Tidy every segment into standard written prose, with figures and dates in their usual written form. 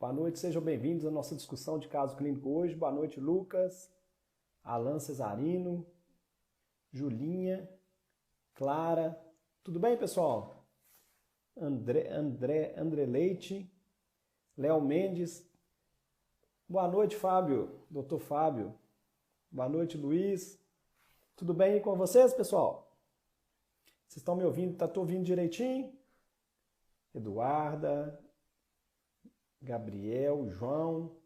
Boa noite, sejam bem-vindos à nossa discussão de caso clínico hoje. Boa noite, Lucas, Alan Cesarino, Julinha, Clara. Tudo bem, pessoal? André Leite, Léo Mendes. Boa noite, Fábio, doutor Fábio. Boa noite, Luiz. Tudo bem com vocês, pessoal? Vocês estão me ouvindo? Tá ouvindo direitinho? Eduarda, Gabriel, João,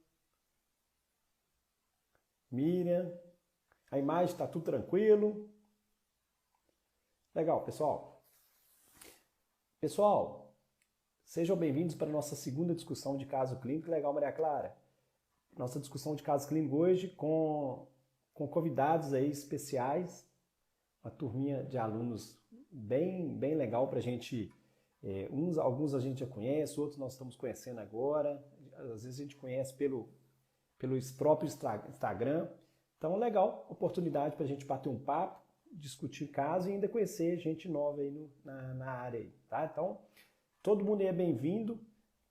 Miriam. A imagem está tudo tranquilo. Legal, pessoal. Pessoal, sejam bem-vindos para a nossa segunda discussão de caso clínico. Legal, Maria Clara? Nossa discussão de caso clínico hoje com convidados aí especiais. Uma turminha de alunos bem legal para a gente... alguns a gente já conhece, outros nós estamos conhecendo agora. Às vezes a gente conhece pelo próprio Instagram. Então, legal, oportunidade para a gente bater um papo, discutir caso e ainda conhecer gente nova aí na área. Aí, tá? Então, todo mundo aí é bem-vindo.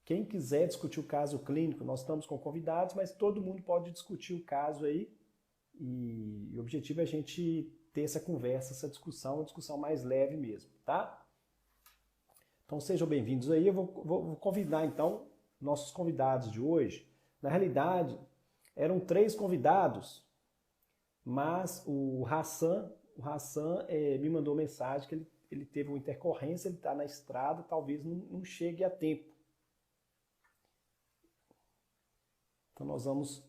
Quem quiser discutir o caso clínico, nós estamos com convidados, mas todo mundo pode discutir o caso aí. E o objetivo é a gente ter essa conversa, essa discussão, uma discussão mais leve mesmo, tá? Então sejam bem-vindos aí. Eu vou convidar então nossos convidados de hoje. Na realidade, eram 3 convidados, mas o Hassan me mandou mensagem que ele teve uma intercorrência, ele está na estrada, talvez não chegue a tempo. Então nós vamos...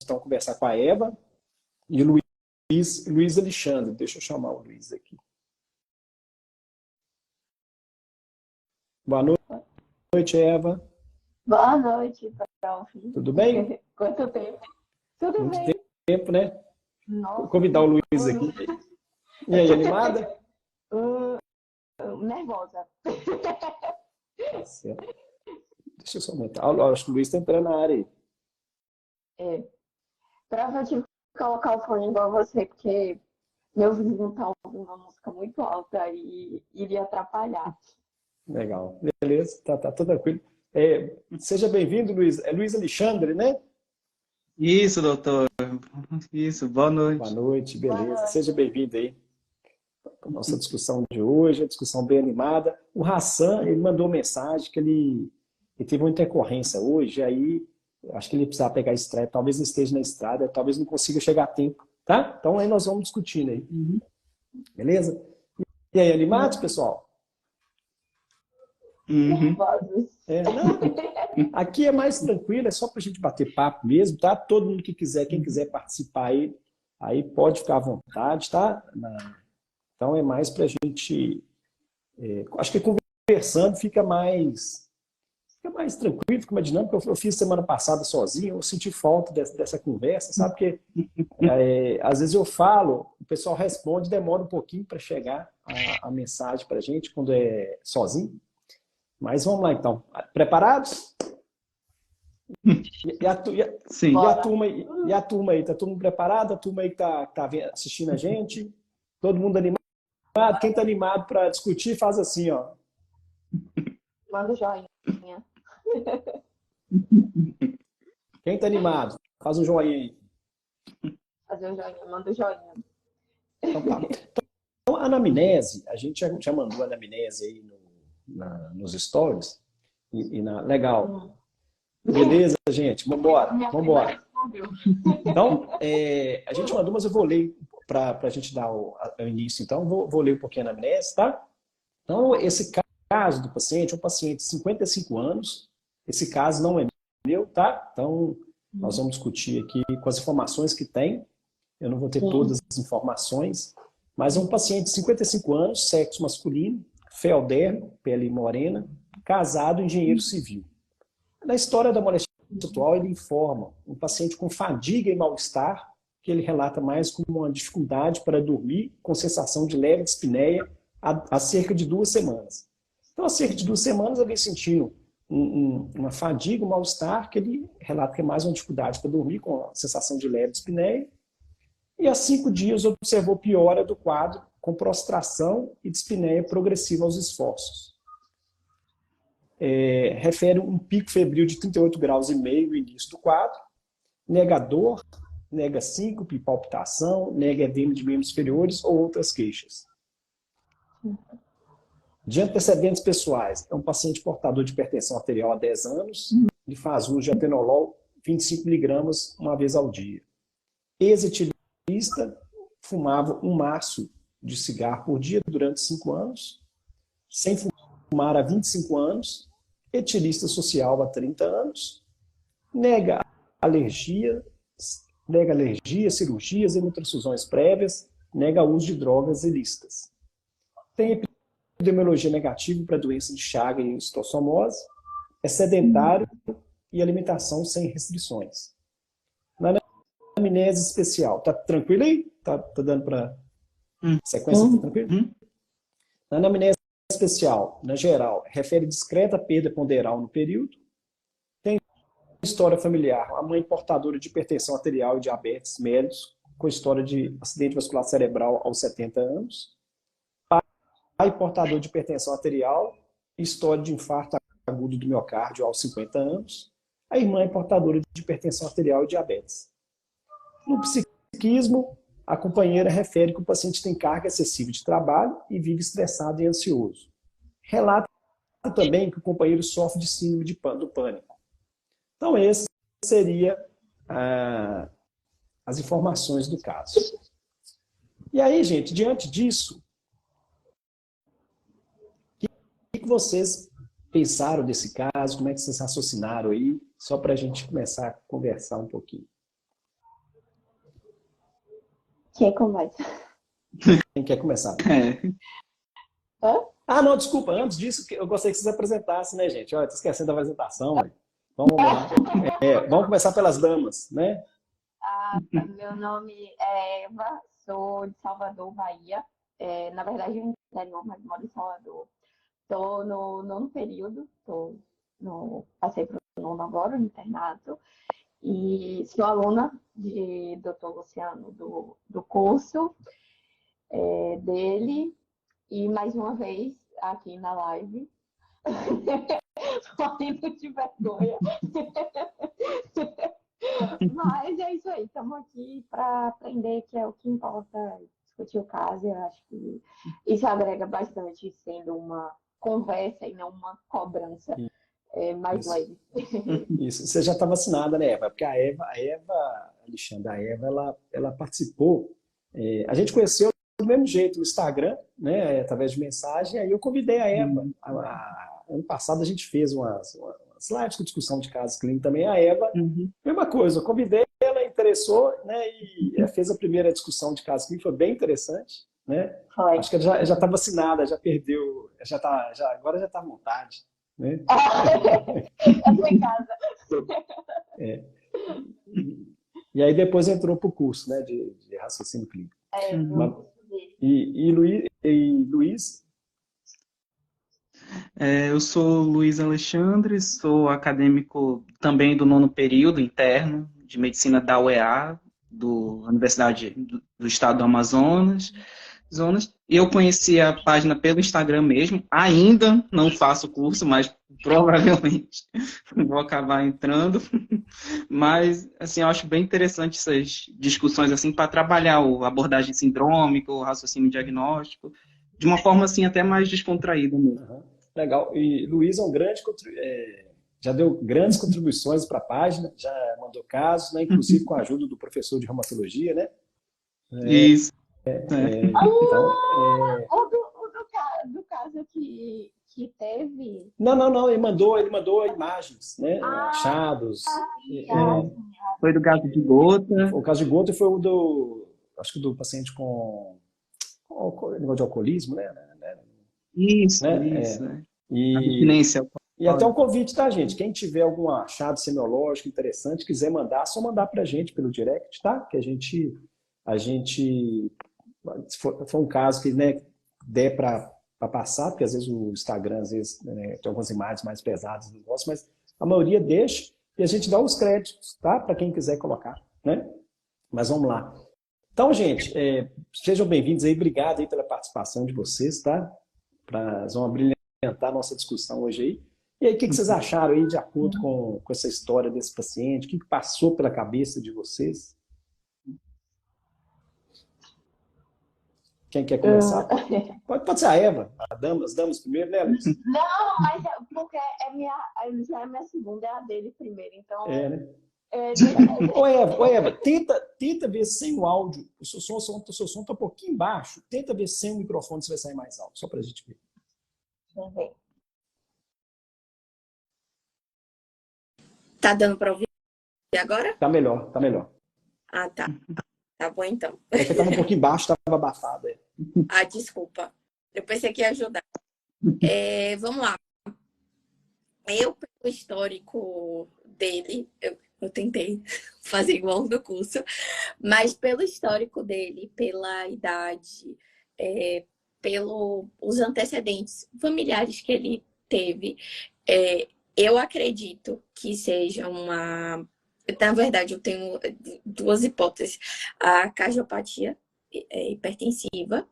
Então, conversar com a Eva e o Luiz Alexandre. Deixa eu chamar o Luiz aqui. Boa noite, Eva. Boa noite, Prof. Tudo bem? Quanto tempo? Tudo Muito bem. tempo, né? Nossa, Vou convidar o Luiz aqui. E aí, animada? Nervosa. Tá certo. Deixa eu só aumentar. Acho que o Luiz está entrando na área aí. Prof, eu tive que colocar o fone igual você, porque meu vizinho tá ouvindo uma música muito alta e iria atrapalhar. Legal. Beleza, tá tudo tranquilo. Seja bem-vindo, Luiz. É Luiz Alexandre, né? Isso, doutor. Isso, boa noite. Boa noite, beleza. Boa noite. Seja bem-vindo aí para a nossa discussão de hoje, a discussão bem animada. O Hassan, ele mandou mensagem que ele teve uma intercorrência hoje, aí acho que ele precisa pegar a estrada, talvez não esteja na estrada, talvez não consiga chegar a tempo, tá? Então aí nós vamos discutindo aí. Beleza? E aí, animados, pessoal? Nervosos. Não, aqui é mais tranquilo, é só para a gente bater papo mesmo, tá? Todo mundo que quiser, quem quiser participar aí pode ficar à vontade, tá? Então é mais para a gente... acho que conversando fica mais tranquilo, fica mais dinâmico. Eu fiz semana passada sozinho, eu senti falta dessa conversa, sabe? Porque às vezes eu falo, o pessoal responde, demora um pouquinho para chegar a mensagem para a gente quando é sozinho. Mas vamos lá então. Preparados? Sim. E a turma aí? Tá todo mundo preparado? A turma aí que tá assistindo a gente? Todo mundo animado? Quem está animado para discutir, faz assim, ó. Manda o joinha. Quem está animado? Faz um joinha aí. Fazer o joinha, manda o joinha. Então, tá. Então, a anamnese, a gente já mandou a anamnese aí nos stories. Legal. Beleza, gente? Vambora. Então, a gente mandou, mas eu vou ler para a gente dar o início. Então, vou ler um pouquinho a anamnese, tá? Então, esse caso do paciente é um paciente de 55 anos. Esse caso não é meu, tá? Então, nós vamos discutir aqui com as informações que tem. Eu não vou ter todas as informações, mas é um paciente de 55 anos, sexo masculino, feodermo, pele morena, casado, engenheiro civil. Na história da moléstia atual, ele informa um paciente com fadiga e mal-estar, que ele relata mais como uma dificuldade para dormir, com sensação de leve dispneia há cerca de 2 semanas. Então, há cerca de 2 semanas, ele vem sentindo uma fadiga, um mal-estar, que ele relata que é mais uma dificuldade para dormir, com a sensação de leve dispneia. E há 5 dias observou piora do quadro, com prostração e dispneia progressiva aos esforços. Refere um pico febril de 38 graus e meio no início do quadro, nega dor, nega síncope, palpitação, nega edema de membros superiores ou outras queixas. De antecedentes pessoais, é um paciente portador de hipertensão arterial há 10 anos e faz uso de atenolol 25 miligramas uma vez ao dia. Ex-etilista, fumava um maço de cigarro por dia durante 5 anos, sem fumar há 25 anos, etilista social há 30 anos, nega alergia, cirurgias e transfusões prévias, nega uso de drogas ilícitas. Tem epidemiologia negativa para doença de Chagas e histossomose, é sedentário e alimentação sem restrições. Na anamnese especial, tá tranquilo aí? Tá dando para sequência? Tá tranquilo? Na anamnese especial, na geral, refere discreta perda ponderal no período. Tem história familiar, a mãe portadora de hipertensão arterial e diabetes mellitus, com história de acidente vascular cerebral aos 70 anos. Pai portador de hipertensão arterial, história de infarto agudo do miocárdio aos 50 anos. A irmã é portadora de hipertensão arterial e diabetes. No psiquismo, a companheira refere que o paciente tem carga excessiva de trabalho e vive estressado e ansioso. Relata também que o companheiro sofre de síndrome do pânico. Então, essas seriam as informações do caso. E aí, gente, diante disso, o que vocês pensaram desse caso? Como é que vocês raciocinaram aí? Só para a gente começar a conversar um pouquinho. Quem começa? Quem quer começar? Hã? Ah, não, desculpa. Antes disso, eu gostaria que vocês apresentassem, né, gente? Olha, estou esquecendo da apresentação. Vamos lá. Vamos começar pelas damas, né? Meu nome é Eva, sou de Salvador, Bahia. Na verdade, eu interior, mas moro em Salvador. Estou no nono período, passei para o nono agora, no internato. E sou aluna de Dr. Luciano do curso dele. E mais uma vez, aqui na live, morrendo de vergonha. Mas é isso aí, estamos aqui para aprender, que é o que importa, discutir o caso. Eu acho que isso agrega bastante, sendo uma conversa e não uma cobrança mais leve. Isso. Você já está vacinada, né, Eva? Porque a Eva, Alexandre, ela participou. A gente conheceu do mesmo jeito no Instagram, né, através de mensagem, aí eu convidei a Eva. Ano passado a gente fez umas lives com discussão de casos clínicos também. A Eva, mesma coisa, eu convidei, ela interessou, né, e fez a primeira discussão de casos clínicos, foi bem interessante, né? Foi. Acho que ela já está vacinada, já perdeu, agora já está à vontade, né? Eu tô em casa. E aí depois entrou para o curso, né, de raciocínio clínico. E Luiz? Eu sou Luiz Alexandre, sou acadêmico também do nono período interno de medicina da UEA, da Universidade do Estado do Amazonas. Eu conheci a página pelo Instagram mesmo, ainda não faço curso, mas provavelmente vou acabar entrando. Mas, assim, eu acho bem interessante essas discussões assim para trabalhar a abordagem sindrômica, o raciocínio diagnóstico, de uma forma assim até mais descontraída mesmo. Legal. E Luiz já deu grandes contribuições para a página, já mandou casos, né, inclusive com a ajuda do professor de reumatologia, né? Isso. Do caso que teve. Não, ele mandou imagens, né? Achados. Foi do gato de gota. O caso de gota foi acho que do paciente com negócio de alcoolismo, né? Isso. E até um convite, tá, gente? Quem tiver algum achado semiológico interessante, quiser mandar, só mandar pra gente pelo direct, tá? Que a gente se for um caso que, né, der para passar, porque às vezes o Instagram, às vezes, né, tem algumas imagens mais pesadas do negócio, mas a maioria deixa e a gente dá os créditos, tá? Para quem quiser colocar, né? Mas vamos lá. Então, gente, sejam bem-vindos aí. Obrigado aí pela participação de vocês, tá? Nós vamos brilhantar a nossa discussão hoje aí. E aí, o que vocês acharam aí, de acordo com essa história desse paciente? O que passou pela cabeça de vocês? Quem quer começar? Pode ser a Eva, as damas primeiro, né, Luiz? Não, mas porque já é minha segunda, é a dele primeiro, então. Né? É, Ô Eva, tenta ver sem o áudio. O seu som está um pouquinho baixo. Tenta ver sem o microfone se vai sair mais alto, só para a gente ver. Deixa eu ver. Tá dando para ouvir agora? Tá melhor, tá melhor. Ah, tá. Tá bom, então. É que estava um pouquinho baixo, estava abafado. Ah, desculpa. Eu pensei que ia ajudar. Vamos lá. Eu, pelo histórico dele, eu tentei fazer igual no curso, mas pelo histórico dele, pela idade, pelos antecedentes familiares que ele teve, eu acredito que seja uma... Na verdade, eu tenho duas hipóteses. A cardiopatia hipertensiva,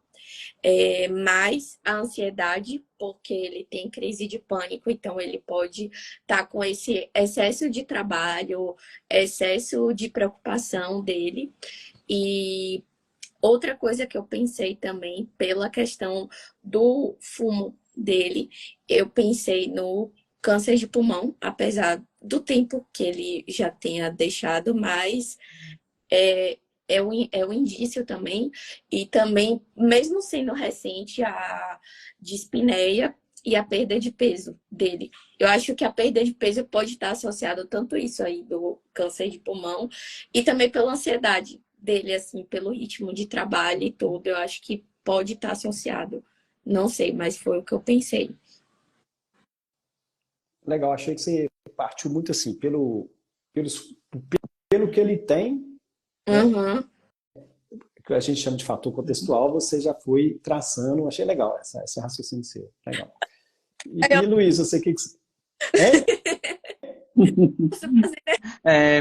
mais a ansiedade, porque ele tem crise de pânico, então ele pode estar com esse excesso de trabalho, excesso de preocupação dele. E outra coisa que eu pensei também, pela questão do fumo dele, eu pensei no câncer de pulmão, apesar do tempo que ele já tenha deixado, mas é um indício também. E também, mesmo sendo recente, a dispneia e a perda de peso dele. Eu acho que a perda de peso pode estar associada tanto isso aí do câncer de pulmão e também pela ansiedade dele, assim, pelo ritmo de trabalho e tudo. Eu acho que pode estar associado. Não sei, mas foi o que eu pensei. Legal, achei que você partiu muito assim, pelo que ele tem, né? Uhum. Que a gente chama de fator contextual, você já foi traçando, achei legal esse raciocínio seu, legal. E Luiz, você que você...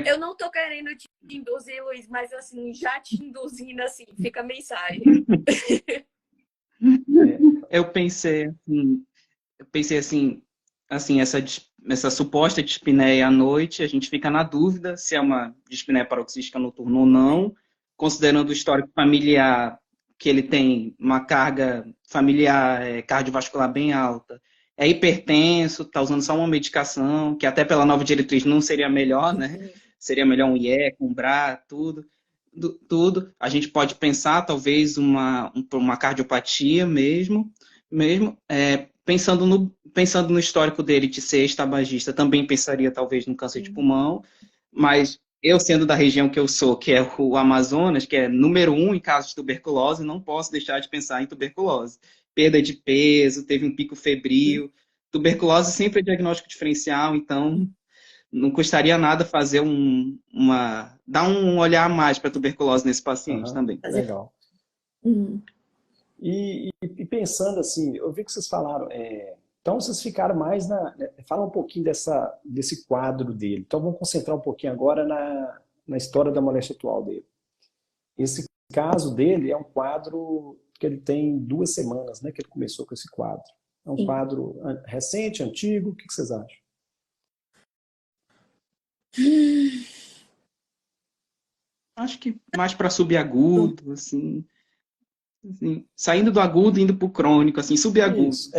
Eu não tô querendo te induzir, Luiz, mas assim, já te induzindo assim, fica a mensagem. Eu pensei assim, essa suposta dispneia à noite, a gente fica na dúvida se é uma dispneia paroxística noturna ou não, considerando o histórico familiar, que ele tem uma carga familiar cardiovascular bem alta, é hipertenso, está usando só uma medicação, que até pela nova diretriz não seria melhor, né? Seria melhor um IE, um BRA, tudo. A gente pode pensar, talvez, uma cardiopatia mesmo, pensando no histórico dele de ser ex-tabagista, também pensaria talvez no câncer de pulmão, mas eu sendo da região que eu sou, que é o Amazonas, que é número 1 em casos de tuberculose, não posso deixar de pensar em tuberculose. Perda de peso, teve um pico febril. Tuberculose sempre é diagnóstico diferencial, então não custaria nada fazer dar um olhar a mais para tuberculose nesse paciente também. Legal. E pensando assim, eu vi que vocês falaram, então vocês ficaram mais fala um pouquinho desse quadro dele. Então vamos concentrar um pouquinho agora na história da moléstia atual dele. Esse caso dele é um quadro que ele tem 2 semanas, né, que ele começou com esse quadro. É um quadro recente, antigo, o que vocês acham? Acho que mais para subagudo, assim, saindo do agudo e indo para o crônico, assim, subagudo. Isso,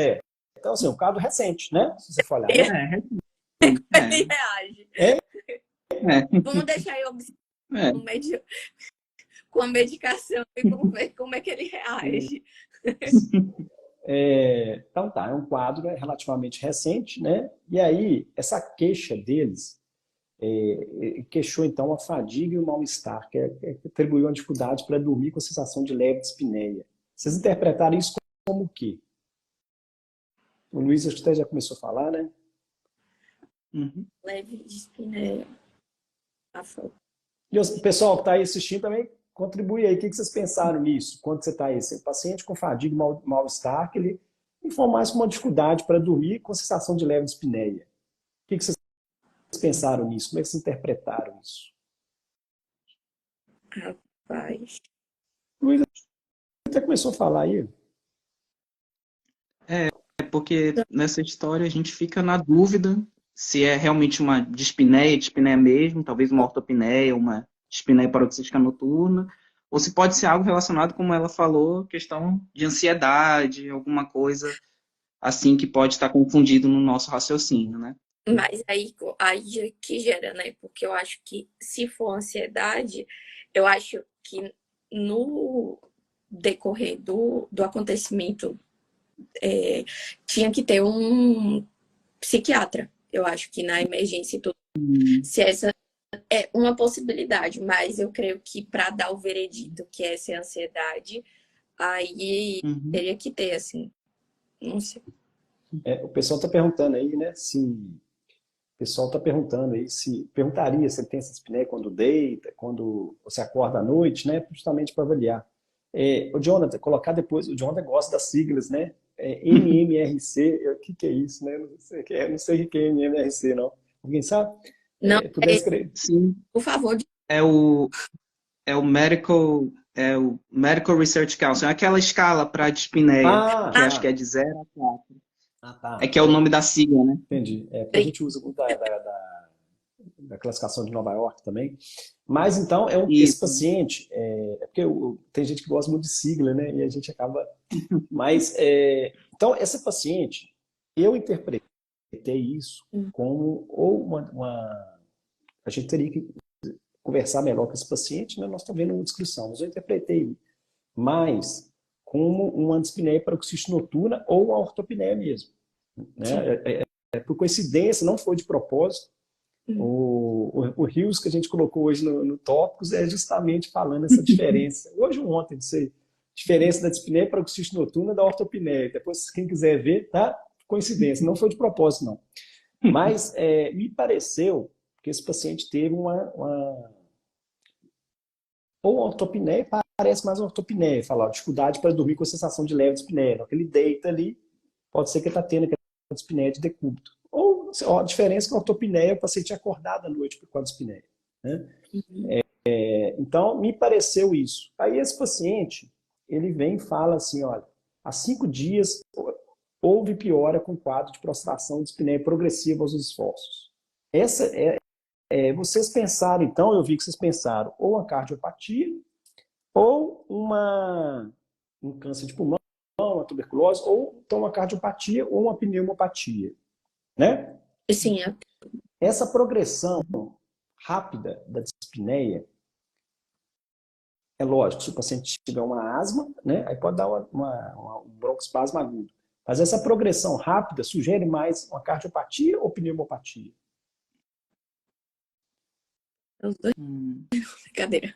Então, assim, um quadro recente, né? Se você for olhar. Né? Ele reage. Vamos deixar ele observar com a medicação e vamos ver como é que ele reage. Então tá, é um quadro relativamente recente, né? E aí, essa queixa deles queixou então a fadiga e o mal-estar, que atribuiu a dificuldade para dormir com a sensação de leve dispneia. Vocês interpretaram isso como o quê? O Luiz acho que até já começou a falar, né? Leve dispneia. E o pessoal que está aí assistindo também contribui aí. O que vocês pensaram nisso? Quando você está aí, assim, paciente com fadiga e mal-estar, que ele informa mais com uma dificuldade para dormir com sensação de leve dispneia. O que vocês pensaram nisso? Como é que vocês interpretaram isso? Rapaz, Luiz até começou a falar aí. É porque nessa história a gente fica na dúvida se é realmente uma dispneia mesmo, talvez uma ortopneia, uma dispneia paroxística noturna, ou se pode ser algo relacionado, como ela falou, questão de ansiedade, alguma coisa assim que pode estar confundido no nosso raciocínio, né? Mas aí que gera, né? Porque eu acho que se for ansiedade, eu acho que no decorrer do acontecimento tinha que ter um psiquiatra. Eu acho que na emergência e tudo. Se essa é uma possibilidade, mas eu creio que para dar o veredito que essa é ansiedade, aí teria que ter, assim, não sei. O pessoal está perguntando aí, né? O pessoal está perguntando aí se perguntaria se ele tem essa dispneia quando deita, quando você acorda à noite, né? Justamente para avaliar. O Jonathan, colocar depois, o Jonathan gosta das siglas, né? MMRC, o que é isso, né? Não sei o que é MMRC, não. Alguém sabe? Não, Puder escrever. Sim. por favor. É o Medical Research Council, é aquela escala para dispneia, que acho que é de 0 a 4. Tá. É que é o nome da sigla, né? Entendi. Porque a gente usa muito da classificação de Nova York também. Mas então, esse paciente, porque tem gente que gosta muito de sigla, né? E a gente acaba. Mas, então, essa paciente, eu interpretei isso como ou a gente teria que conversar melhor com esse paciente, né? Nós estamos vendo uma descrição, mas eu interpretei mais como uma dispneia paroxística noturna ou uma ortopneia mesmo. Né? Por coincidência, não foi de propósito. O Rios que a gente colocou hoje no Tópicos é justamente falando essa diferença. Hoje ou ontem, não sei. Diferença da dispneia paroxística noturna da ortopneia. Depois, quem quiser ver, tá? Coincidência, não foi de propósito, não. Mas me pareceu que esse paciente teve ou ortopneia, parece mais uma ortopneia, falar dificuldade para dormir com a sensação de leve dispneia. Ele deita ali, pode ser que ele está tendo aquela dispneia de decúbito. Ou a diferença é que a ortopneia, o paciente é acordado à noite com a dispneia. Né? Então, me pareceu isso. Aí esse paciente, ele vem e fala assim, olha, há 5 dias houve piora com quadro de prostração de dispneia progressiva aos esforços. Vocês pensaram, então, eu vi que vocês pensaram ou uma cardiopatia ou um câncer de pulmão, uma tuberculose, ou então uma cardiopatia ou uma pneumopatia. Né? Sim, Essa progressão rápida da dispneia, é lógico, se o paciente tiver uma asma, né, aí pode dar um broncoespasmo agudo. Mas essa progressão rápida sugere mais uma cardiopatia ou pneumopatia? os dois. Brincadeira.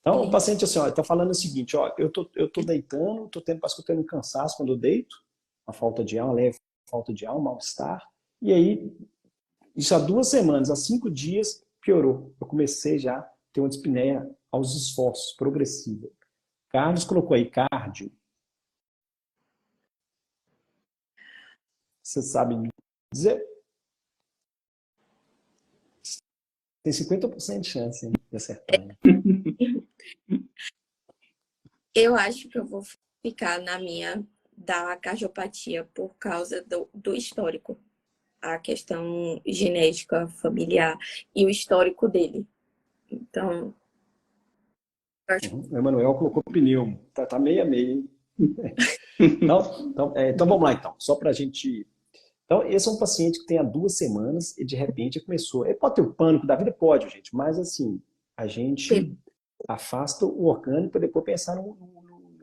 Então, o paciente assim, está falando o seguinte, ó, eu tô deitando, parece que eu tenho um cansaço quando eu deito, uma falta de ar, uma leve falta de ar, um mal-estar, e aí, isso há 2 semanas, há 5 dias, piorou. Eu comecei já a ter uma dispneia aos esforços, progressiva. Carlos colocou aí cardio. Você sabe me dizer? Tem 50% de chance de acertar. Hein? Eu acho que eu vou ficar na minha da cardiopatia por causa do histórico. A questão genética, familiar e o histórico dele. Então, eu acho O Emanuel colocou pneumo. Tá meio a meio. Então vamos lá, então. Só para a gente... Então, esse é um paciente que tem há 2 semanas e de repente começou. Ele pode ter o pânico da vida? Pode, gente. Mas assim, a gente afasta o orgânico para depois pensar no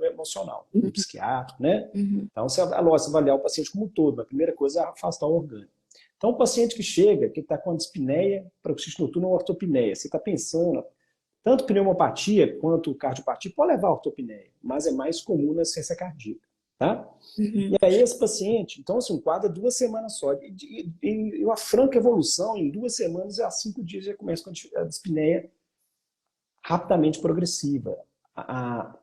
emocional, no psiquiatra, né? Então, você avaliar o paciente como um todo. Mas a primeira coisa é afastar o orgânico. Então, o paciente que chega, que está com a dispneia, paroxística noturna ou ortopneia, você está pensando, tanto pneumopatia quanto cardiopatia pode levar a ortopneia, mas é mais comum na ciência cardíaca. Tá? E aí esse paciente, então assim, um quadro 2 semanas só, e uma franca evolução, em 2 semanas e há 5 dias já começa com a dispneia rapidamente progressiva.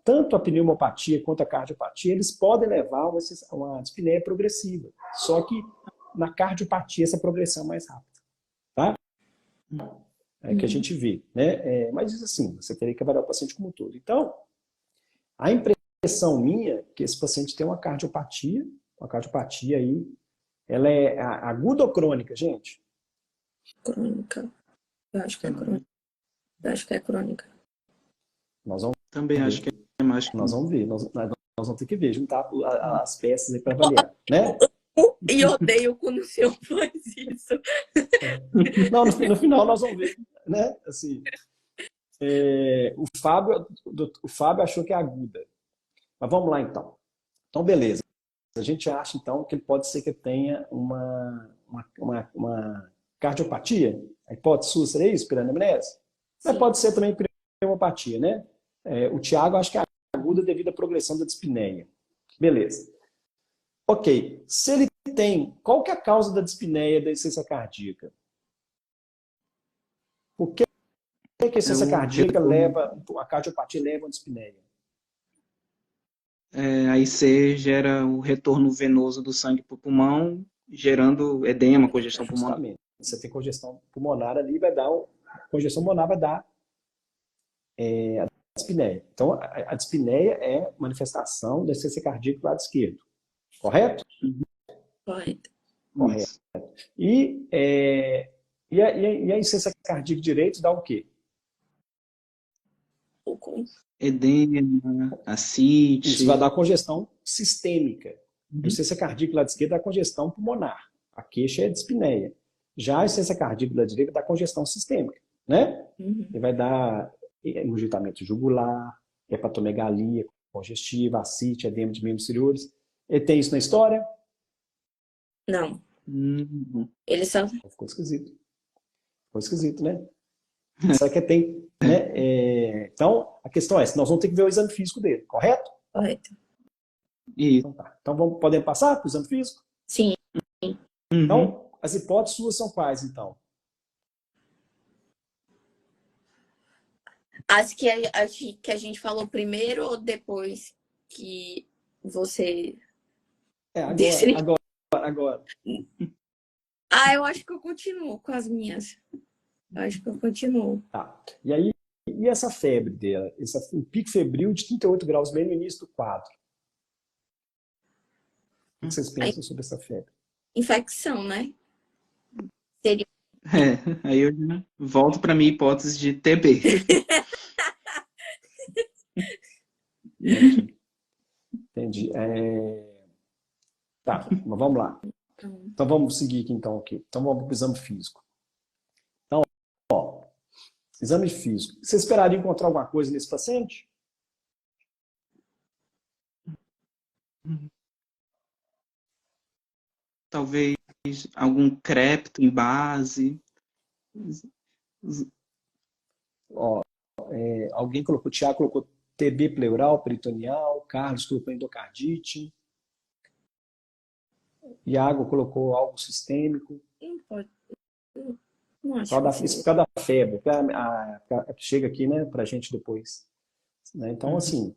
Tanto a pneumopatia quanto a cardiopatia, eles podem levar a uma dispneia progressiva, só que na cardiopatia essa progressão é mais rápida. Tá? que a gente vê, né? Mas diz assim, você teria que avaliar o paciente como um todo. Então, a impressão minha é que esse paciente tem uma cardiopatia aí, ela é aguda ou crônica, gente? Crônica. Eu acho que é crônica. Eu acho que é crônica. Nós vamos Também acho que é mais que Nós vamos ver, nós vamos ter que ver, juntar as peças aí para avaliar, né? E odeio quando o senhor faz isso. Não, no final nós vamos ver, né? Assim, o Fábio achou que é aguda. Mas vamos lá então. Então, beleza. A gente acha então que ele pode ser que tenha uma cardiopatia. A hipótese sua seria isso, pela anamnese? Mas pode ser também pneumopatia, né? O Tiago acha que é aguda devido à progressão da dispneia. Beleza. Ok. Se ele tem, qual que é a causa da dispneia da insuficiência cardíaca? Por que a insuficiência cardíaca a cardiopatia leva a uma dispneia? A IC gera o retorno venoso do sangue para o pulmão, gerando edema, congestão pulmonar. Justamente. Você tem congestão pulmonar ali, congestão pulmonar vai dar a dispneia. Então, a dispneia é manifestação da insuficiência cardíaca do lado esquerdo. Correto? Correto. Correto. E a insuficiência cardíaca direito dá o quê? Edema, ascite. Isso vai dar congestão sistêmica. A insuficiência cardíaca do lado esquerdo dá congestão pulmonar. A queixa é dispneia. Já a insuficiência cardíaca do lado direito dá congestão sistêmica, né? Ele vai dar engurgitamento jugular, hepatomegalia congestiva, ascite, edema de membros inferiores. Ele tem isso na história? Não. Ele só... Ficou esquisito. Ficou esquisito, né? Será que tem, né? Então, a questão é essa. Nós vamos ter que ver o exame físico dele, correto? Correto. Então, tá. Então podemos passar para o exame físico? Sim. Então, as hipóteses suas são quais, então? As que a gente falou primeiro ou depois que você... Agora. Eu acho que eu continuo com as minhas. Eu acho que eu continuo. Tá. E aí, e essa febre dela? Um pico febril de 38 graus bem no início do quadro. O que vocês pensam sobre essa febre? Infecção, né? Seria... Aí eu volto para minha hipótese de TB. Entendi. Tá, mas vamos lá. Então vamos seguir aqui então. Então vamos para o exame físico. Então, exame físico. Você esperaria encontrar alguma coisa nesse paciente? Talvez algum crepto em base. Alguém colocou, Tiago colocou TB pleural, peritoneal, Carlos colocou endocardite, Iago colocou algo sistêmico. Não pode. Não acho isso por causa da febre, chega aqui, né, pra gente depois. Então, assim,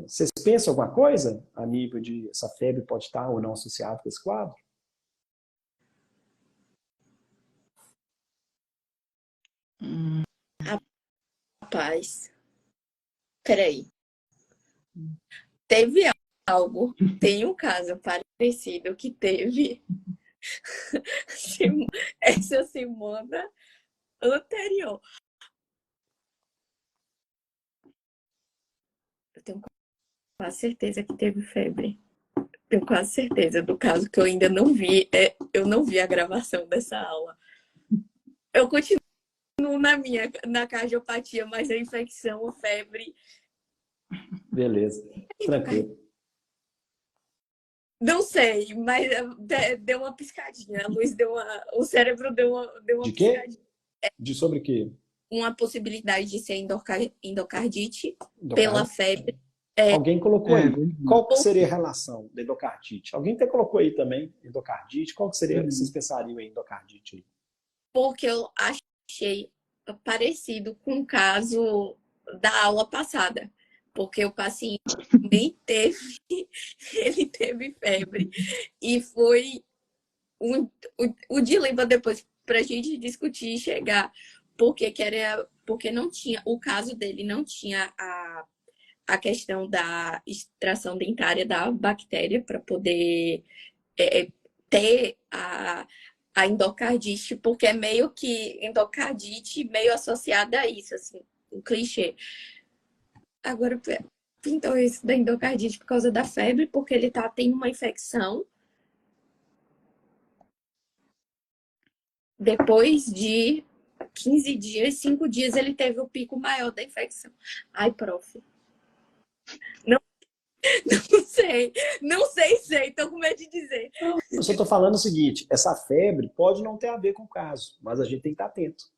vocês pensam alguma coisa a nível de essa febre pode estar ou não associada com esse quadro? Rapaz, peraí. Teve algo, tem um caso parecido que teve essa semana anterior. Eu tenho quase certeza que teve febre. Tenho quase certeza do caso que eu ainda não vi. Eu não vi a gravação dessa aula. Eu continuo na cardiopatia, mas a infecção, a febre... Beleza, tranquilo. Não sei, mas deu uma piscadinha. A luz o cérebro deu uma De quê? piscadinha. De sobre o quê? Uma possibilidade de ser endocardite pela febre. Alguém colocou aí. Qual que seria a relação da endocardite? Alguém até colocou aí também, endocardite. Qual que seria, vocês pensariam em endocardite aí? Porque eu achei parecido com o caso da aula passada. Porque o paciente nem teve, ele teve febre. E foi o dilema depois para a gente discutir e chegar. porque não tinha, o caso dele não tinha a questão da extração dentária da bactéria para poder ter a endocardite, porque é meio que endocardite meio associada a isso, assim, um clichê. Agora, pintou isso da endocardite por causa da febre, porque ele tendo uma infecção. Depois de 15 dias, 5 dias, ele teve o pico maior da infecção. Ai, prof. Não, não sei, tô com medo de dizer. Eu só estou falando o seguinte, essa febre pode não ter a ver com o caso, mas a gente tem que estar atento,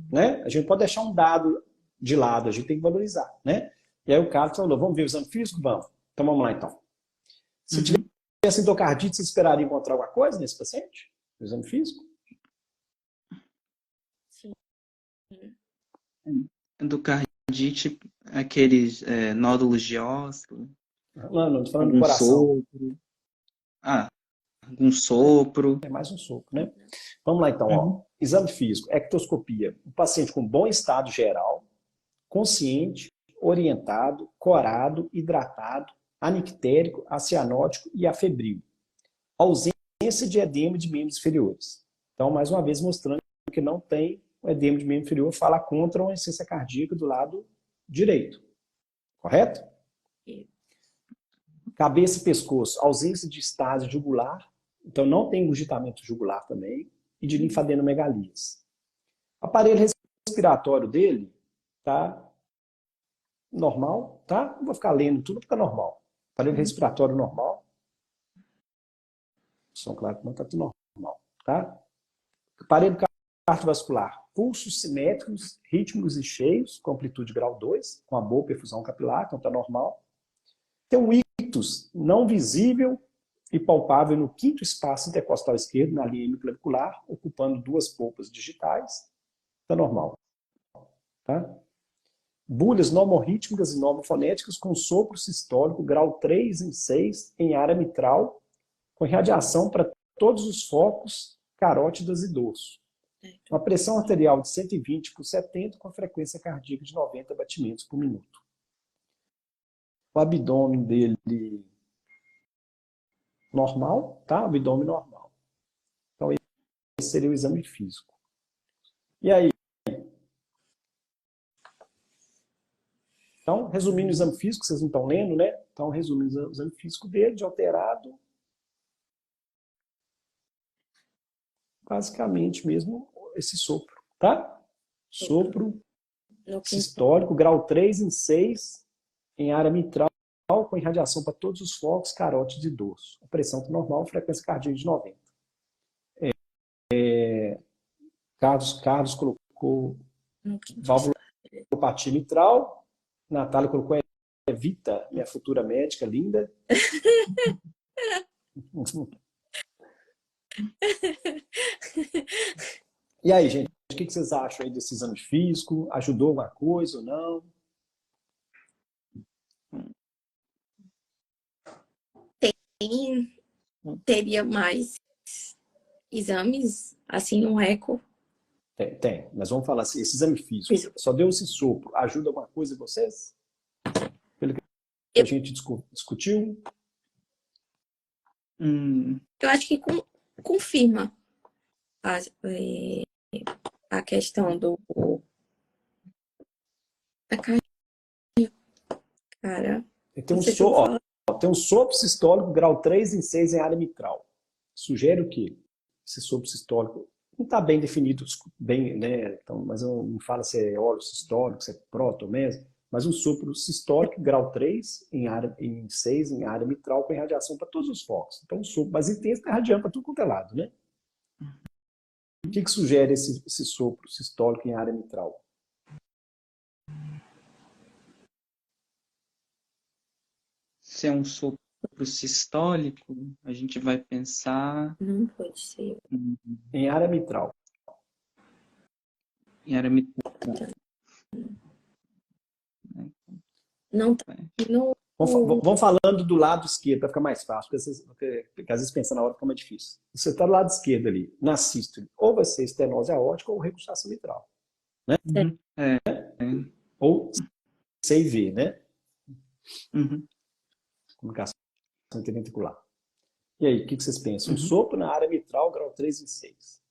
né? A gente pode deixar um dado de lado, a gente tem que valorizar, né? E aí o Carlos falou, vamos ver o exame físico? Vamos. Então vamos lá, então. Se tivesse endocardite, você esperaria encontrar alguma coisa nesse paciente? No exame físico? Sim. Endocardite, aqueles nódulos de ósseo. Não estou falando do Algum coração. sopro. Algum sopro. É mais um sopro, né? Vamos lá, então. Ó. Exame físico, ectoscopia. Um paciente com bom estado geral, consciente, orientado, corado, hidratado, anictérico, acianótico e afebril. Ausência de edema de membros inferiores. Então, mais uma vez, mostrando que não tem o edema de membro inferior, fala contra uma insuficiência cardíaca do lado direito. Correto? Cabeça e pescoço, ausência de estase jugular, então não tem engurgitamento jugular também, e de linfadenomegalias. Aparelho respiratório dele tá normal, tá? Não vou ficar lendo tudo, fica normal. Aparelho respiratório normal. Som claro que não tá tudo normal, tá? Aparelho cardiovascular, pulsos simétricos, rítmicos e cheios, com amplitude grau 2, com a boa perfusão capilar, então tá normal. Tem um ictus não visível e palpável no quinto espaço intercostal esquerdo, na linha hemiclavicular, ocupando 2 polpas digitais. Está normal. Tá? Bulhas normorrítmicas e normofonéticas com sopro sistólico, grau 3 em 6, em área mitral, com irradiação para todos os focos, carótidas e dorso. Uma pressão arterial de 120/70, com a frequência cardíaca de 90 batimentos por minuto. O abdômen dele normal, tá? O abdômen normal. Então, esse seria o exame físico. E aí? Então, resumindo o exame físico, vocês não estão lendo, né? Então, resumindo o exame físico dele, de alterado, basicamente mesmo esse sopro, tá? Sopro sistólico, grau 3 em 6, em área mitral, com irradiação para todos os focos, carótides e dorso. A pressão tá normal, frequência cardíaca de 90. Carlos colocou valvulopatia mitral. Natália colocou Evita, minha futura médica linda. E aí, gente, o que vocês acham aí desse exame físico? Ajudou alguma coisa ou não? Teria mais exames, assim, um eco? Tem, mas vamos falar assim, esse exame físico, só deu esse sopro, ajuda alguma coisa em vocês? Pelo que a gente discutiu? Eu acho que confirma a questão da cara. Tem um sopro sistólico grau 3 em 6 em área mitral. Sugere o quê? Esse sopro sistólico não está bem definido, bem, né? Então, mas eu não falo se é óleo sistólico, se é próton mesmo, mas um sopro sistólico grau 3 em 6 em área mitral com irradiação para todos os focos. Então, um sopro mais intenso está irradiando para tudo quanto é lado, né? O que sugere esse sopro sistólico em área mitral? Se é um sopro sistólico, a gente vai pensar... Não pode ser. Em área mitral. Em área mitral. Não tá. Vamos falando do lado esquerdo, para ficar mais fácil, porque às vezes pensar na hora fica mais difícil. Você está do lado esquerdo ali, na sístole, ou vai ser estenose aórtica ou regurgitação mitral. Uhum. É. Ou CIV, né? Uhum. Comunicação interventricular. E aí, o que vocês pensam? Um Uhum. sopro na área mitral, grau 3 e 6.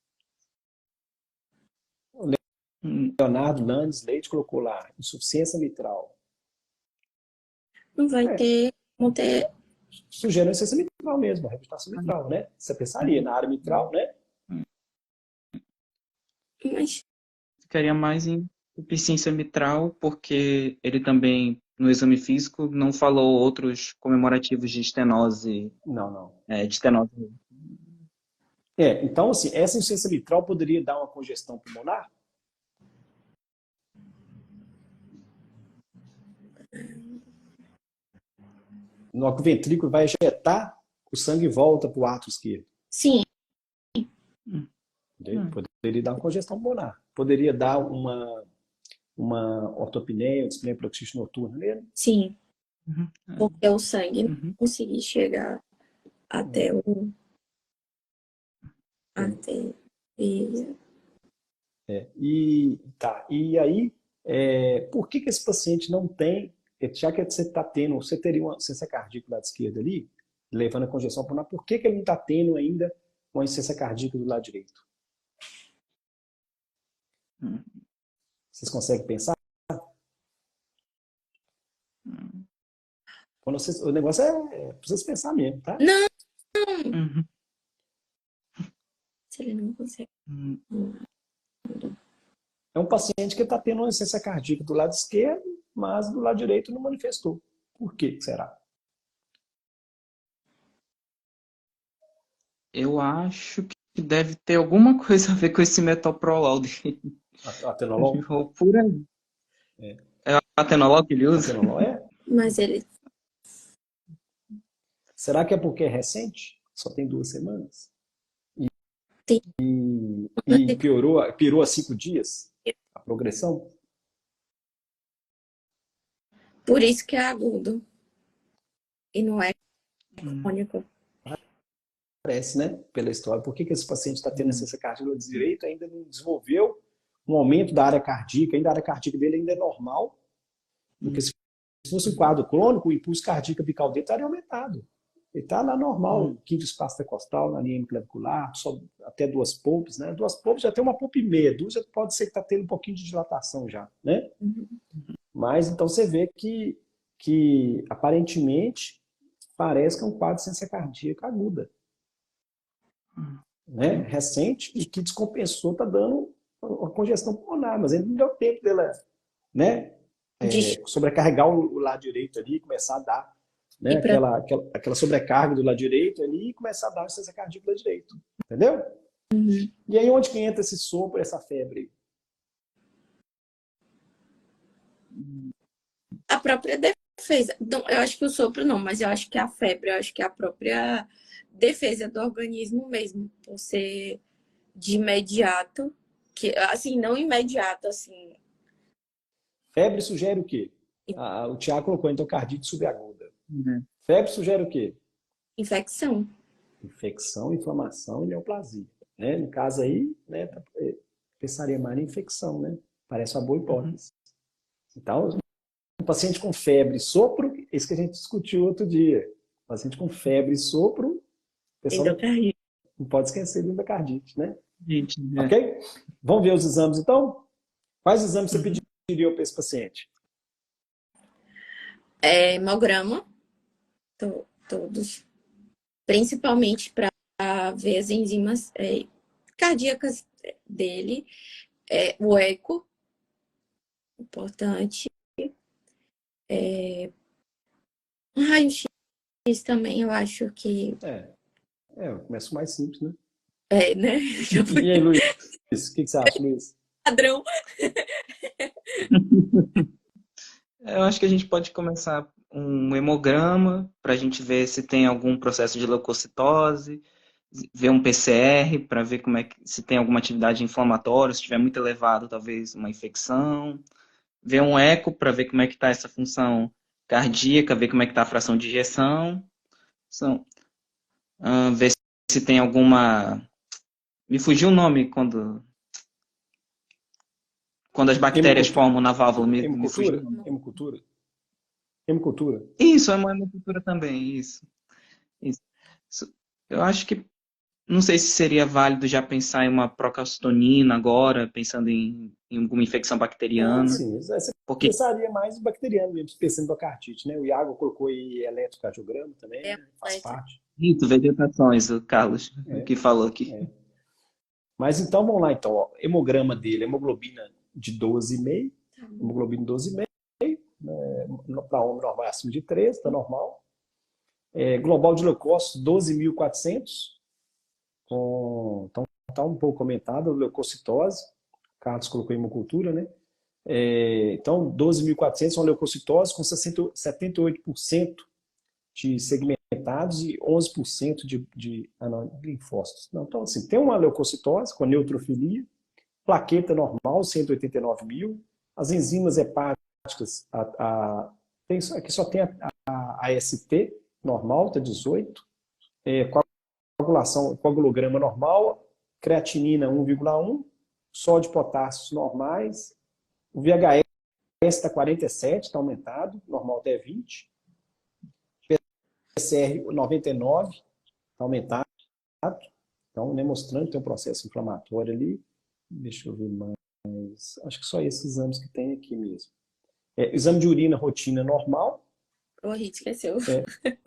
Uhum. Leonardo Landes Leite colocou lá, insuficiência mitral. Não vai É, ter, vão ter, sugere uma insuficiência mitral mesmo, uma reabilitação mitral, né? Você pensaria na área mitral, né? mas Ficaria mais em insuficiência mitral, porque ele também, no exame físico, não falou outros comemorativos de estenose, Não, não. de estenose. Então, assim, essa insuficiência mitral poderia dar uma congestão pulmonar? No que o ventrículo vai ejetar, o sangue volta para o ato esquerdo. sim, Hum. Poderia dar uma congestão pulmonar. Poderia dar uma ortopneia, uma dispneia paroxística noturna nele. sim, Uhum. porque o sangue não Uhum. conseguir chegar até o Sim. até e E aí, por que esse paciente não tem, já que você está tendo, você teria uma insuficiência cardíaca do lado esquerdo ali, levando a congestão pulmonar, por que ele não está tendo ainda uma insuficiência cardíaca do lado direito? Vocês conseguem pensar? O negócio é para vocês pensar mesmo, tá? não, Uhum. se ele não consegue. Uhum. É um paciente que está tendo uma insuficiência cardíaca do lado esquerdo, mas do lado direito não manifestou. Por que será? Eu acho que deve ter alguma coisa a ver com esse metoprolol dele. Atenolol? Ou por aí. É. É o atenolol que ele usa? Atenolol é? Mas ele Será que é porque é recente? Só tem 2 semanas? tem E piorou há 5 dias? A progressão? por isso que é agudo e não é Hum. crônico. Parece, né? Pela história. Por que esse paciente está tendo insuficiência cardíaca do direito ainda não desenvolveu um aumento da área cardíaca, ainda a área cardíaca dele ainda é normal, porque se fosse um quadro crônico, o impulso cardíaco apical dele estaria aumentado. Ele está lá normal, quinto espaço intercostal, na linha clavicular, só até 2 polpes, né? 2 polpes já tem uma polpa e meia, 2 pode ser que está tendo um pouquinho de dilatação já, né? Mas então você vê que aparentemente parece que é um quadro de insuficiência cardíaca aguda, né? Recente e que descompensou, está dando uma congestão pulmonar, mas ainda não deu tempo dela, né? De Sobrecarregar o lado direito ali e começar a dar, né? ir para Aquela sobrecarga do lado direito ali e começar a dar uma insuficiência cardíaca do lado direito, entendeu? E aí onde que entra esse sopro, essa febre? a própria defesa. Não, eu acho que o sopro não, mas eu acho que a febre, eu acho que é a própria defesa do organismo mesmo, por ser de imediato, que assim, não imediato, assim, Febre sugere o quê? O Tiago colocou endocardite subaguda. Uhum. Febre sugere o quê? infecção. Infecção, inflamação e neoplasia. Né? No caso aí, né, pensaria mais na infecção, né? Parece uma boa hipótese. Então, um paciente com febre e sopro, isso que a gente discutiu outro dia. Paciente com febre e sopro, o pessoal Endocardite. não pode esquecer do endocardite, né? Gente, Ok? Vamos ver os exames então? Quais exames você pediria para esse paciente? Hemograma, todos. Principalmente para ver as enzimas cardíacas dele. O eco, importante. Um raio-x também, eu acho que Eu começo mais simples, né? né? E aí, Luiz? O que você acha, Luiz? Padrão. eu acho que a gente pode começar um hemograma para a gente ver se tem algum processo de leucocitose, ver um PCR para ver como é que, se tem alguma atividade inflamatória, se estiver muito elevado, talvez uma infecção. Ver um eco para ver como é que está essa função cardíaca, ver como é que está a fração de ejeção. Ver se tem alguma... Me fugiu o nome quando... quando as bactérias Hemocultura. formam na válvula. Hemocultura? Hemocultura? Hemocultura. Isso, é uma hemocultura também, isso. Eu acho que, não sei se seria válido já pensar em uma procalcitonina agora, pensando em alguma infecção bacteriana. Sim, você pensaria mais em bacteriano mesmo, pensando em endocardite, né? O Iago colocou aí eletrocardiograma também, né? Faz parte. Isso, vegetações, o Carlos que falou aqui. Mas então, vamos lá, então, ó, hemograma dele, hemoglobina de 12,5, hemoglobina 12,5, né, para homem normal acima de 13, tá normal. Global de leucócitos, 12.400, então tá um pouco aumentado, leucocitose, o Carlos colocou hemocultura, né? Então, 12.400 são leucocitose com 78% de segmentados e 11% de linfócitos. Não, então, assim, tem uma leucocitose com neutrofilia, plaqueta normal, 189 mil, as enzimas hepáticas, aqui só tem a AST normal, está 18, coagulograma normal, creatinina 1,1, sódio e potássio normais, o VHS está 47, está aumentado, normal até 20, PCR 99, está aumentado, então, né, mostrando que tem um processo inflamatório ali. Deixa eu ver mais, acho que só esses exames que tem aqui mesmo. Exame de urina, rotina normal. A gente esqueceu.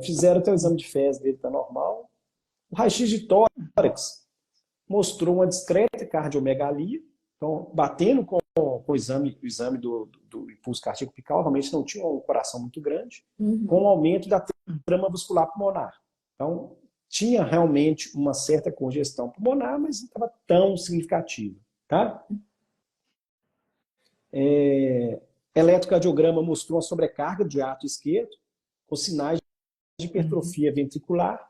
Fizeram até o exame de fezes dele, está normal. O raio-x de tórax mostrou uma discreta cardiomegalia, então, batendo com o exame do impulso cardíaco apical, realmente não tinha um coração muito grande, com o aumento da trama muscular pulmonar. Então, tinha realmente uma certa congestão pulmonar, mas não estava tão significativa. Tá? Eletrocardiograma mostrou uma sobrecarga do ato esquerdo, com sinais de hipertrofia ventricular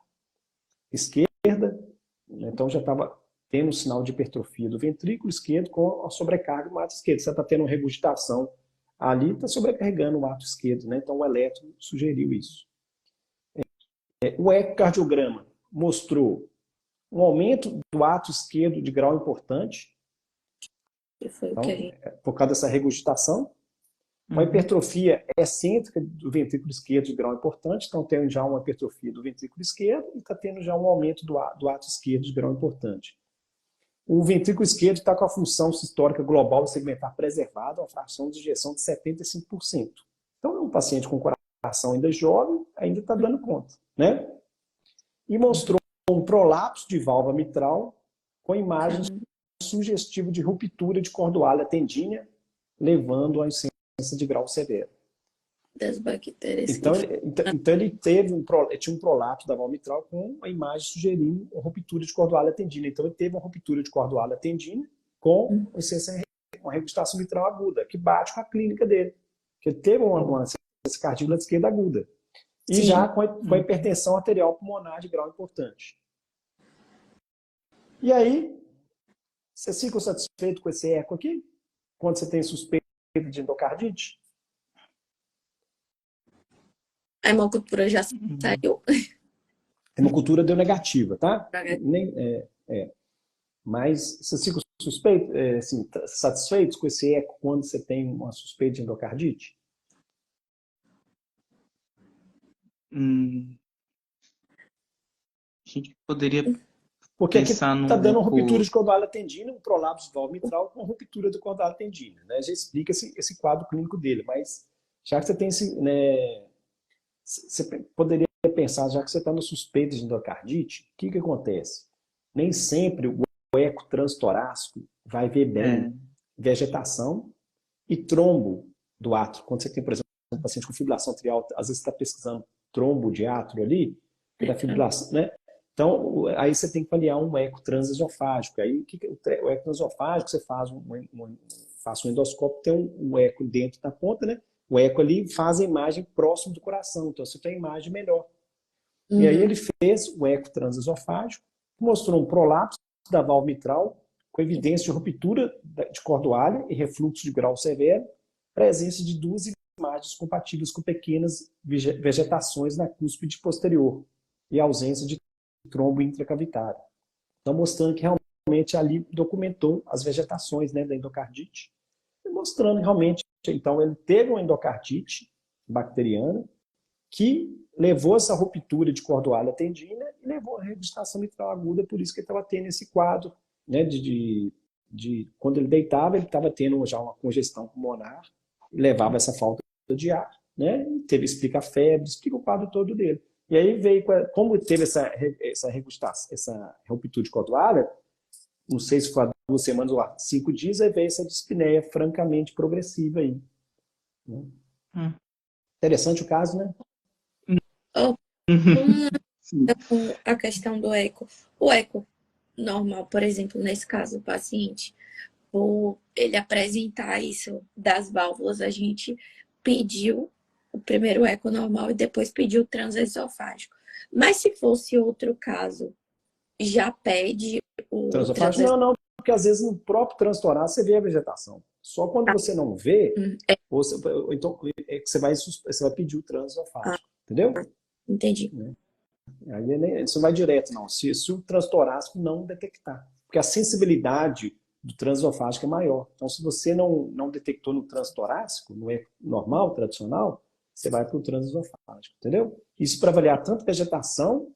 esquerda, então já estava tendo um sinal de hipertrofia do ventrículo esquerdo com a sobrecarga do ato esquerdo. Você está tendo uma regurgitação ali, está sobrecarregando o ato esquerdo, né? Então o eletro sugeriu isso. O ecocardiograma mostrou um aumento do ato esquerdo de grau importante, então, por causa dessa regurgitação. Uma hipertrofia excêntrica do ventrículo esquerdo de grau importante, então tendo já uma hipertrofia do ventrículo esquerdo e está tendo já um aumento do ato esquerdo de grau importante. O ventrículo esquerdo está com a função sistólica global e segmentar preservada, uma fração de ejeção de 75%. Então é um paciente com coração ainda jovem, ainda está dando conta, né? E mostrou um prolapso de válvula mitral com imagens sugestivas de ruptura de cordoalha tendínea, levando a insuficiência de grau severo. Das bactérias. Então ele tinha um prolapso da válvula mitral com a imagem sugerindo uma ruptura de cordoalha tendínea. Então ele teve uma ruptura de cordoalha tendínea com uma regurgitação mitral aguda, que bate com a clínica dele. Que ele teve uma insuficiência cardíaca esquerda aguda. E já com a hipertensão arterial pulmonar de grau importante. E aí, você fica satisfeito com esse eco aqui? Quando você tem suspeita de endocardite? A hemocultura já saiu. A hemocultura deu negativa, tá? Mas você fica satisfeitos com esse eco quando você tem uma suspeita de endocardite? A gente poderia porque aqui pensar está dando uma ruptura de cordoalha tendínea, um prolapso de válvula mitral com ruptura de cordoalha tendínea, né? Já explica esse quadro clínico dele, mas já que você tem esse, né, você poderia pensar, já que você está no suspeito de endocardite, o que acontece? Nem sempre o eco transtorácico vai ver bem vegetação e trombo do átrio. Quando você tem, por exemplo, um paciente com fibrilação atrial, às vezes você está pesquisando trombo de átrio ali, da fibrilação, né? Então, aí você tem que avaliar um eco transesofágico. Aí, o eco transesofágico, você faz um endoscópio, tem um eco dentro da ponta, né? O eco ali faz a imagem próximo do coração, então você tem a imagem melhor. E aí ele fez o eco transesofágico, mostrou um prolapso da válvula mitral, com evidência de ruptura de cordoalha e refluxo de grau severo, presença de duas imagens compatíveis com pequenas vegetações na cúspide posterior e ausência de trombo intracavitário. Então, mostrando que realmente ali documentou as vegetações, né, da endocardite. mostrando realmente, então ele teve uma endocardite bacteriana que levou essa ruptura de cordoalha tendina e levou a regurgitação mitral aguda, por isso que ele estava tendo esse quadro, né, quando ele deitava, ele estava tendo já uma congestão pulmonar, e levava essa falta de ar, né, e explica a febre, explica o quadro todo dele. E aí veio, como teve essa regurgitação, essa ruptura de cordoalha, não sei se foi há 2 semanas ou há 5 dias, aí veio essa dispneia francamente progressiva aí. Né? Interessante o caso, né? Com a questão do eco. O eco normal, por exemplo, nesse caso, o paciente, por ele apresentar isso das válvulas, a gente pediu o primeiro eco normal e depois pediu o transesofágico. Mas se fosse outro caso, já pede o transesofágico? Não, porque às vezes no próprio transtorácico você vê a vegetação. Só quando você não vê, então você vai pedir o transesofágico. Entendeu? Entendi. Aí isso não vai direto, não. Se o transtorácico não detectar. Porque a sensibilidade do transesofágico é maior. Então, se você não detectou no transtorácico, no eco normal, tradicional, você vai para o transesofágico. Entendeu? Isso para avaliar tanto vegetação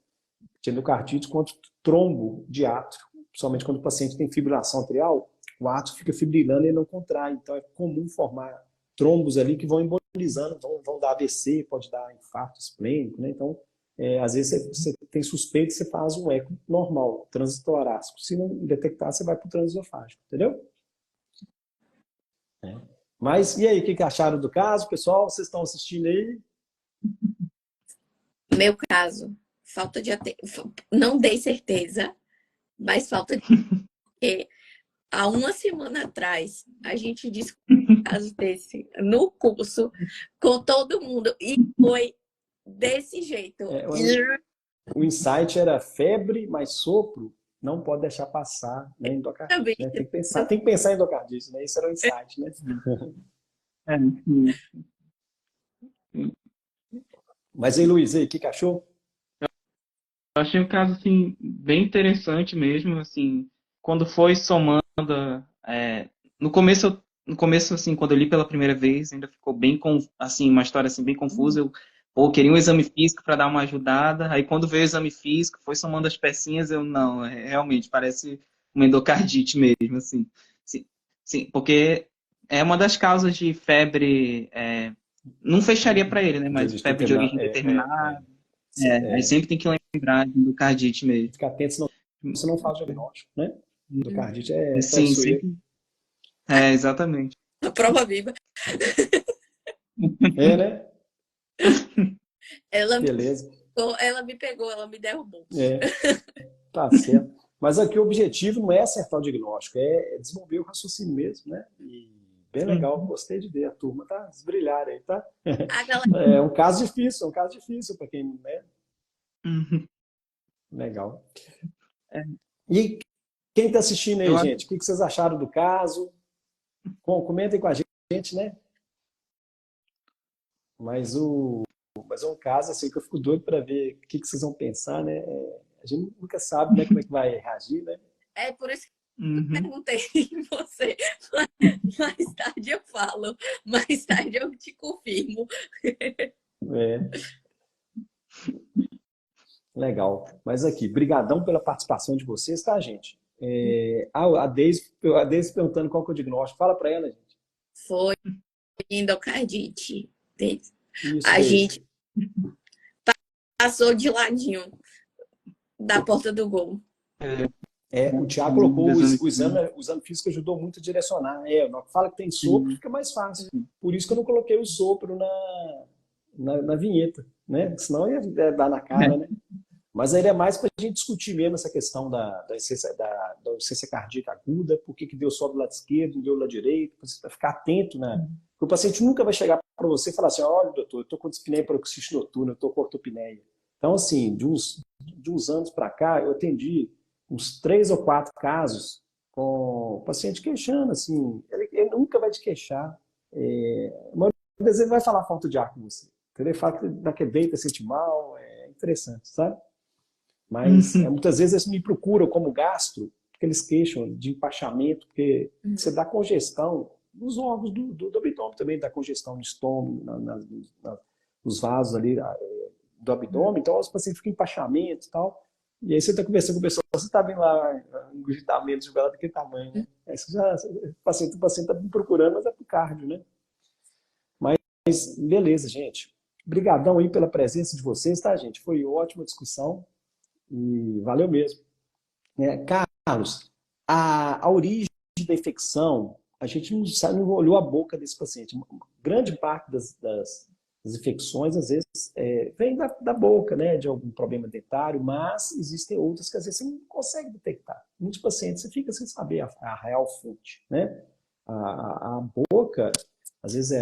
de endocardite quanto trombo de átrio. Principalmente quando o paciente tem fibrilação atrial, o átrio fica fibrilando e não contrai. Então, é comum formar trombos ali que vão embolizando, vão dar AVC, pode dar infarto esplênico, né? Então, às vezes você tem suspeito, você faz um eco normal, transtorácico. Se não detectar, você vai para o transesofágico, entendeu? Mas, e aí, o que acharam do caso, pessoal? Vocês estão assistindo aí? Meu caso, falta de não dei certeza, mas falta de há 1 semana atrás a gente discutiu um caso desse no curso com todo mundo e foi desse jeito. O insight era febre mais sopro, não pode deixar passar, né, endocardite. Né? Tem que pensar em endocardite, né? Esse era o insight, né? Mas aí, Luiz, aí, o que achou? Eu achei um caso assim bem interessante mesmo, assim, quando foi somando, no começo assim, quando eu li pela primeira vez, ainda ficou bem assim, uma história assim bem confusa. Eu queria um exame físico para dar uma ajudada. Aí quando veio o exame físico, foi somando as pecinhas, eu não, realmente parece uma endocardite mesmo, assim. Sim, porque é uma das causas de febre, não fecharia para ele, né, mas febre de origem determinada. Aí sempre tem que lembrar de endocardite mesmo. Ficar atento, senão você não faz o diagnóstico, né? Endocardite é sim, sempre. Exatamente. A prova viva. Né? Beleza. Ela me pegou, ela me derrubou. Tá certo. Mas aqui o objetivo não é acertar o diagnóstico, é desenvolver o raciocínio mesmo, né? E bem legal, gostei de ver a turma, tá? Brilhar aí, tá? É um caso difícil para quem, né? Legal. E quem está assistindo aí, gente? O que vocês acharam do caso? Bom, comentem com a gente, né? Mas é um caso assim que eu fico doido para ver o que vocês vão pensar, né? A gente nunca sabe, né, como é que vai reagir, né? É por isso que eu perguntei em você. Mais tarde eu falo. Mais tarde eu te confirmo. Legal. Mas aqui, brigadão pela participação de vocês, tá, gente? A Deise perguntando qual que é o diagnóstico. Fala para ela, gente. Foi endocardite. Isso, a gente passou de ladinho da porta do gol. O Thiago colocou o exame físico, ajudou muito a direcionar. Fala que tem sopro, fica mais fácil. Por isso que eu não coloquei o sopro na vinheta, né? Senão ia dar na cara, né? Mas aí é mais para a gente discutir mesmo essa questão da insuficiência cardíaca aguda, por que deu só do lado esquerdo, não deu do lado direito, para você ficar atento, né? Porque o paciente nunca vai chegar para você e falar assim, olha, doutor, eu estou com dispneia paroxística noturna, eu estou com ortopneia. Então, assim, de uns anos para cá, eu atendi uns 3 ou 4 casos com o paciente queixando, assim, ele nunca vai te queixar. Mas às vezes ele vai falar falta de ar com você. Ele fala que daquele deita, sente mal, é interessante, sabe? Mas muitas vezes eles me procuram como gastro, porque eles queixam de empachamento, porque você dá congestão, nos órgãos do abdômen também, da congestão de estômago, nos vasos ali do abdômen. Então, os pacientes ficam em empachamento e tal. E aí você está conversando com a pessoa, você está vendo lá um engurgitamento de vela daquele tamanho, né? Aí o paciente está me procurando, mas é pro cardio, né? Mas beleza, gente. Obrigadão aí pela presença de vocês, tá, gente? Foi ótima discussão e valeu mesmo. Carlos, a origem da infecção, a gente não olhou a boca desse paciente. Grande parte das infecções, às vezes, vem da boca, né, de algum problema dentário, mas existem outras que às vezes você não consegue detectar. Muitos pacientes você fica sem saber a real fonte, né? A boca, às vezes,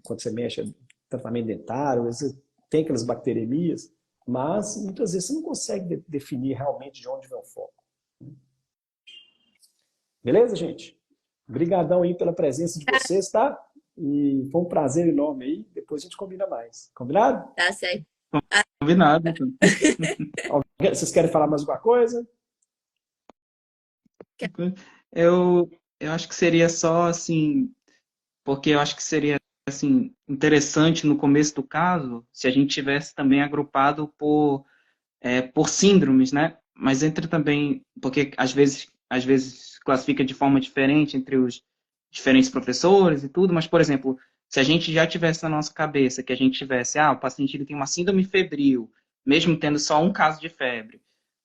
quando você mexe no tratamento dentário, às vezes tem aquelas bacteremias, mas muitas vezes você não consegue definir realmente de onde vem o foco. Beleza, gente? Obrigadão aí pela presença de vocês, tá? E foi um prazer enorme aí. Depois a gente combina mais. Combinado? Tá certo. Combinado. Vocês querem falar mais alguma coisa? Eu acho que seria só assim, porque eu acho que seria assim interessante no começo do caso se a gente tivesse também agrupado por síndromes, né? Mas entre também, porque às vezes classifica de forma diferente entre os diferentes professores e tudo, mas, por exemplo, se a gente já tivesse na nossa cabeça que a gente tivesse, o paciente ele tem uma síndrome febril, mesmo tendo só um caso de febre,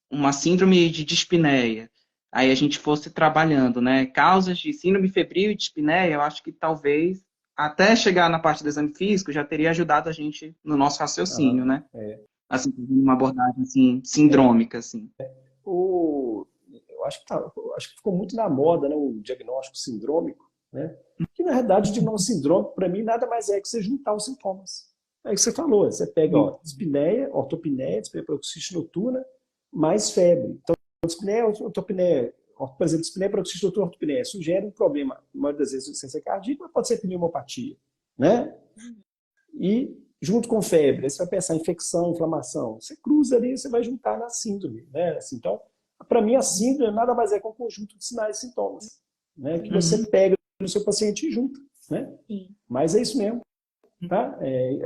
uma síndrome de dispneia, aí a gente fosse trabalhando, né? Causas de síndrome febril e dispneia, eu acho que talvez, até chegar na parte do exame físico, já teria ajudado a gente no nosso raciocínio, né? Assim, uma abordagem assim, sindrômica, assim. Eu acho que ficou muito na moda, né, o diagnóstico sindrômico, né? Que na verdade o diagnóstico sindrômico para mim nada mais é que você juntar os sintomas. É o que você falou, você pega dispneia, ortopneia, dispneia paroxística noturna, mais febre. Então, dispneia, ortopneia, por exemplo, dispneia paroxística noturna, ortopneia, sugere um problema, na maioria das vezes, insuficiência cardíaca, mas pode ser pneumopatia, né? E junto com febre, aí você vai pensar em infecção, inflamação. Você cruza ali, você vai juntar na síndrome, né? Assim, então, para mim, a síndrome nada mais é que um conjunto de sinais e sintomas, né? Que você pega no seu paciente e junta, né? Sim. Mas é isso mesmo, tá?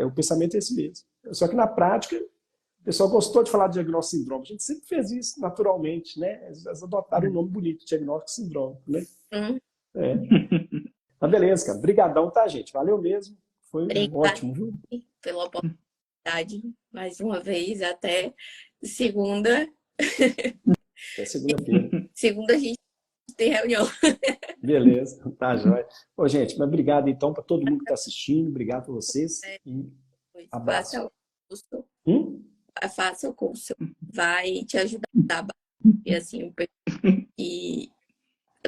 O pensamento é esse mesmo. Só que na prática, o pessoal gostou de falar de diagnóstico sindrômico. A gente sempre fez isso naturalmente, né? Eles adotaram um nome bonito, diagnóstico sindrômico, né? Mas beleza, cara. Obrigadão, tá, gente? Valeu mesmo. Foi ótimo, viu? Pela oportunidade, mais uma vez, até segunda. Até segunda-feira. Segunda a gente tem reunião. Beleza, tá jóia. Ô, gente, mas obrigado então para todo mundo que está assistindo. Obrigado a vocês e abraço. Faça o curso. Faça o curso. Vai te ajudar. E assim, e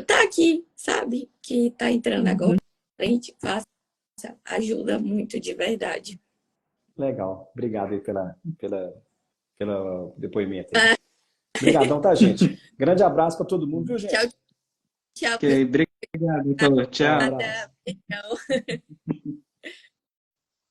tá aqui, sabe? Que tá entrando agora. A gente faça. Ajuda muito, de verdade. Legal. Obrigado aí pelo depoimento. Obrigadão, tá, gente? Grande abraço para todo mundo, viu, gente? Tchau, tchau. Okay, obrigado, então. Tchau. Até. Tchau.